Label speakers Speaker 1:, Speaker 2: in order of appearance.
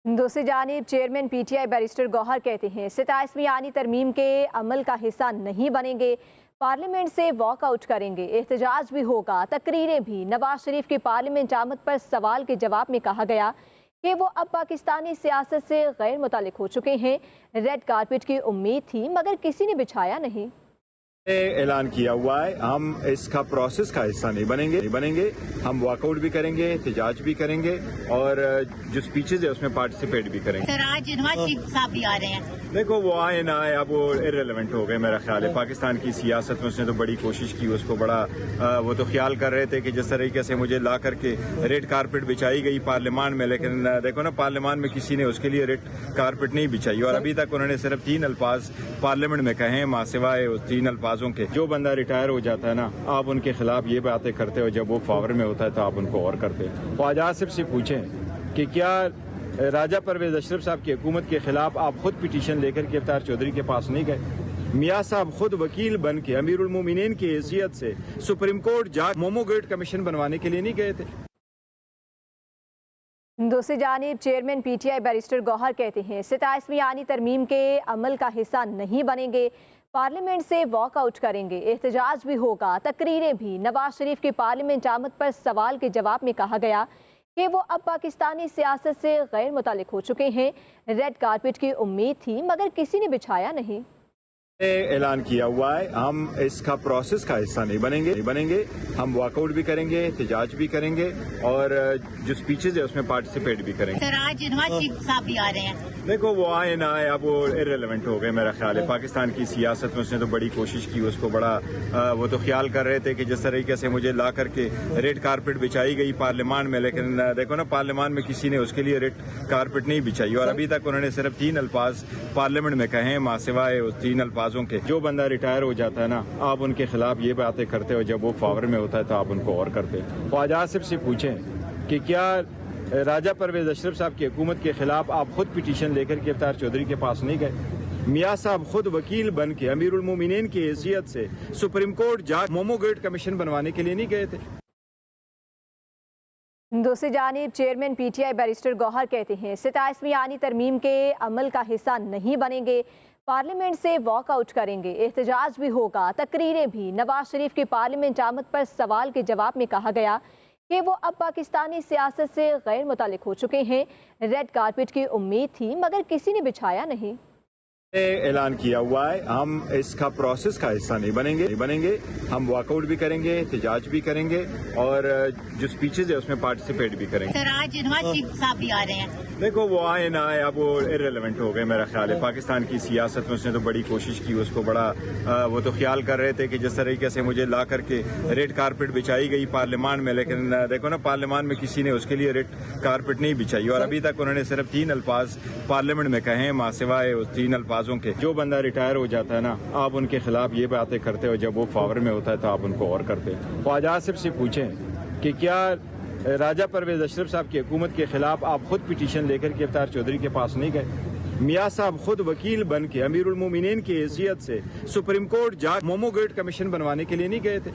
Speaker 1: दूसरी जानिब chairman PTI barrister Gauhar कहते हैं 27वीं आनी तरमीम के अमल का हिस्सा नहीं बनेंगे, पार्लियामेंट से वॉक आउट करेंगे, एहतजाज भी होगा, तकरीरें भी। नवाज शरीफ की पार्लियामेंट आमद पर सवाल के जवाब में कहा गया कि वो अब पाकिस्तानी सियासत से गैर मुतालिक हो चुके हैं। रेड कारपेट की उम्मीद थी मगर किसी ने बिछाया नहीं।
Speaker 2: ऐलान किया हुआ है, हम इसका प्रोसेस का हिस्सा नहीं बनेंगे। हम वॉकआउट भी करेंगे, एहतजाज भी करेंगे और जो स्पीचेज है उसमें पार्टिसिपेट भी करेंगे।
Speaker 3: सर आज नवाज शरीफ साहब भी आ रहे हैं।
Speaker 2: देखो वो आए ना आए, अब वो इर्रेलेवेंट हो गए मेरा ख्याल है। पाकिस्तान की सियासत में उसने तो बड़ी कोशिश की, उसको बड़ा वो तो ख्याल कर रहे थे कि जिस तरीके से मुझे ला करके रेड कारपेट बिछाई गई पार्लियामान में, लेकिन देखो ना पार्लियामान में किसी ने उसके लिए रेड कारपेट नहीं बिछाई और अभी तक उन्होंने सिर्फ 3 अल्फाज पार्लियामेंट में कहे, मां सिवाय उस 3 अल्फाजों के। जो बंदा रिटायर हो जाता है ना, आप उनके खिलाफ ये बातें करते हो, जब वो पावर में होता है तो आप उनको और करते हो। ख्वाजा आसिफ से पूछें कि क्या राजा परवेज अशरफ साहब की हुकूमत के खिलाफ आप खुद पिटीशन लेकर के अफ्तार चौधरी के पास नहीं गए? मियाँ साहब खुद वकील बन के अमीरुल मोमिनीन की हैसियत से सुप्रीम कोर्ट जज मोमो गेट कमीशन बनवाने के लिए नहीं गए थे?
Speaker 1: दूसरी जानिब चेयरमैन पीटीआई बैरिस्टर गौहर कहते हैं 27वीं आनी तरमीम के अमल का हिस्सा नहीं बनेंगे, पार्लियामेंट से वॉक आउट करेंगे, एहतजाज भी होगा, तकरीरें भी। नवाज शरीफ की पार्लियामेंट आमद पर सवाल के जवाब में कहा गया कि वो अब पाकिस्तानी सियासत से गैर मुतालिक हो चुके हैं। रेड कारपेट की उम्मीद थी मगर किसी ने बिछाया नहीं।
Speaker 2: ऐलान किया हुआ है, हम इसका प्रोसेस का हिस्सा नहीं बनेंगे। हम वॉकआउट भी करेंगे, एहतजाज भी करेंगे और जो स्पीचेज है उसमें पार्टिसिपेट भी करेंगे।
Speaker 3: सर आज नवाज शरीफ साहब भी आ रहे हैं।
Speaker 2: देखो वो आए ना आए, अब वो इर्रेलेवेंट हो गए मेरा ख्याल है। पाकिस्तान की सियासत में उसने तो बड़ी कोशिश की, उसको बड़ा वो तो ख्याल कर रहे थे कि जिस तरीके से मुझे ला करके रेड कारपेट बिछाई गई पार्लियामान में, लेकिन देखो ना पार्लियामान में किसी ने उसके लिए रेड कारपेट नहीं बिछाई और अभी तक उन्होंने सिर्फ 3 अल्फाज पार्लियामेंट में कहे, मां सिवाय उस 3 अल्फाजों के। जो बंदा रिटायर हो जाता है ना, आप उनके खिलाफ ये बातें करते हो, जब वो पावर में होता है तो आप उनको और करते हो। ख्वाजा आसिफ से पूछें कि क्या राजा परवेज अशरफ साहब की हुकूमत के खिलाफ आप खुद पिटीशन लेकर के अफ्तार चौधरी के पास नहीं गए? मियाँ साहब खुद वकील बन के अमीरुल मोमिनीन की हैसियत से सुप्रीम कोर्ट जज मोमो गेट कमीशन बनवाने के लिए नहीं गए थे?
Speaker 1: दूसरी जानिब चेयरमैन पीटीआई बैरिस्टर गौहर कहते हैं 27वीं आनी तरमीम के अमल का हिस्सा नहीं बनेंगे, पार्लियामेंट से वॉक आउट करेंगे, एहतजाज भी होगा, तकरीरें भी। नवाज शरीफ की पार्लियामेंट आमद पर सवाल के जवाब में कहा गया कि वो अब पाकिस्तानी सियासत से गैर मुतालिक हो चुके हैं। रेड कारपेट की उम्मीद थी मगर किसी ने बिछाया नहीं।
Speaker 2: ऐलान किया हुआ है, हम इसका प्रोसेस का हिस्सा नहीं बनेंगे। हम वॉकआउट भी करेंगे, एहतजाज भी करेंगे और जो स्पीचेज है उसमें पार्टिसिपेट भी करेंगे।
Speaker 3: सर आज नवाज शरीफ साहब भी आ रहे हैं।
Speaker 2: देखो वो आए ना आए, अब वो इर्रेलेवेंट हो गए मेरा ख्याल है। पाकिस्तान की सियासत में उसने तो बड़ी कोशिश की, उसको बड़ा वो तो ख्याल कर रहे थे कि जिस तरीके से मुझे ला करके रेड कारपेट बिछाई गई पार्लियामान में, लेकिन देखो ना पार्लियामान में किसी ने उसके लिए रेड कारपेट नहीं बिछाई और अभी तक उन्होंने सिर्फ 3 अल्फाज पार्लियामेंट में कहे, मां सिवाय उस 3 अल्फाजों के। जो बंदा रिटायर हो जाता है ना, आप उनके खिलाफ ये बातें करते हो, जब वो पावर में होता है तो आप उनको और करते हो। ख्वाजा आसिफ से पूछें कि क्या राजा परवेज अशरफ साहब की हुकूमत के खिलाफ आप खुद पिटीशन लेकर के अफ्तार चौधरी के पास नहीं गए? मियाँ साहब खुद वकील बन के अमीरुल मोमिनीन की हैसियत से सुप्रीम कोर्ट जज मोमो गेट कमीशन बनवाने के लिए नहीं गए थे?